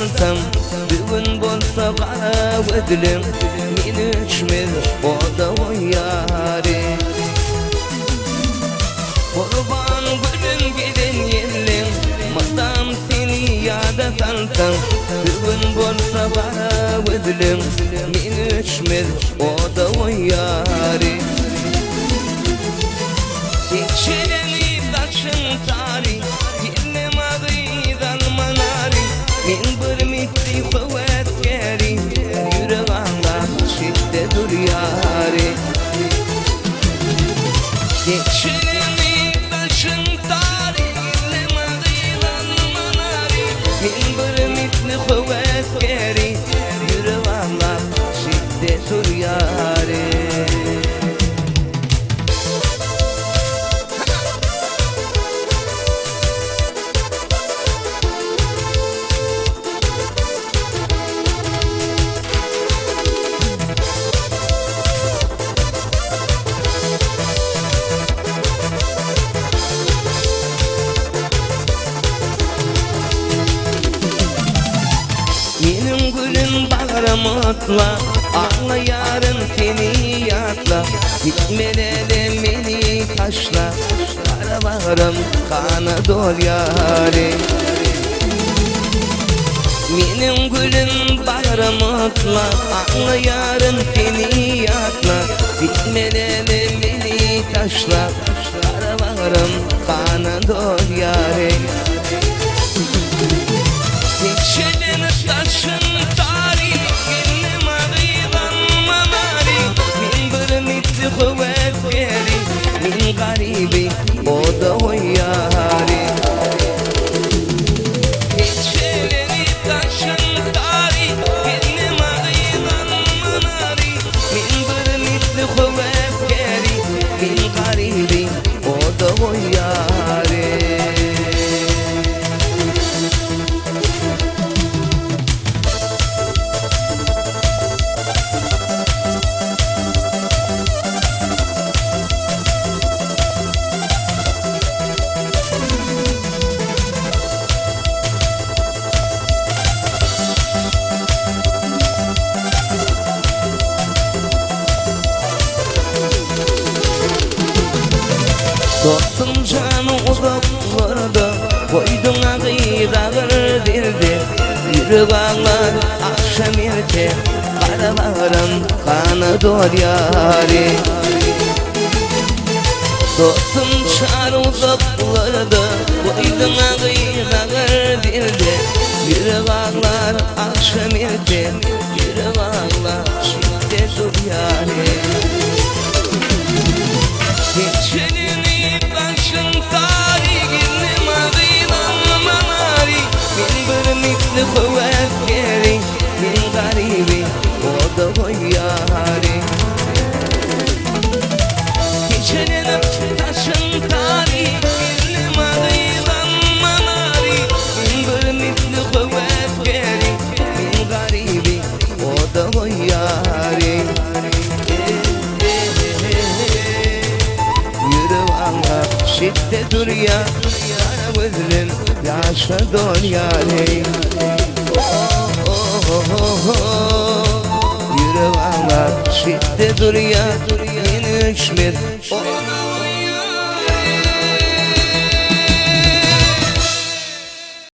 salsam Düğün bolsa qara ödülüm Meni üçmez o da o yari Kurban gülün gidin yelim Madam seni yada salsam Düğün bolsa qara ödülüm Meni üçmez o da o yari Geçireni taşın tarih Yelim ağıydan manari Min bir mitli kuvvet geri Yüreğanla şiddet yari Geçireni taşın tarih Yelim ağıydan manari Min bir mitli kuvvet geri Yüreğanla şiddet yari Benim gülüm bağrım atla Ağla yarın seni yatla Gitmelele beni taşla Kara bağrım kana dol yari Benim gülüm bağrım atla Ağla yarın seni yatla Gitmelele beni taşla Kara bağrım kana dol yari Geçelim taşın tarih Yelim ağıydan manari Min bir mitli kuvvet geri Min garibi o da o yari Geçelim taşın tarih Yelim ağıydan manari Min bir mitli kuvvet geri Min garibi o da o yari Dostum canı uzaklarda Koydun ağıydadır dildi Yürü bağlar akşam erke Kara bağrım kanı dol yari Dostum canı uzaklarda Koydun ağıydadır dildi Yürü bağlar akşam erke Yürü bağlar şiddet dur yari Geçenini taşın tarih Yelim ağıydan manari Min bir mitli kuvvet geri Min garibi o da o yari Geçenini taşın tarih Yelim ağıydan manari Min bir mitli kuvvet geri Min garibi o da o yari Şiddet dur ya Kara gözlüm yaşa dol yari Yürü valla şiddet dur ya Yeni üçmez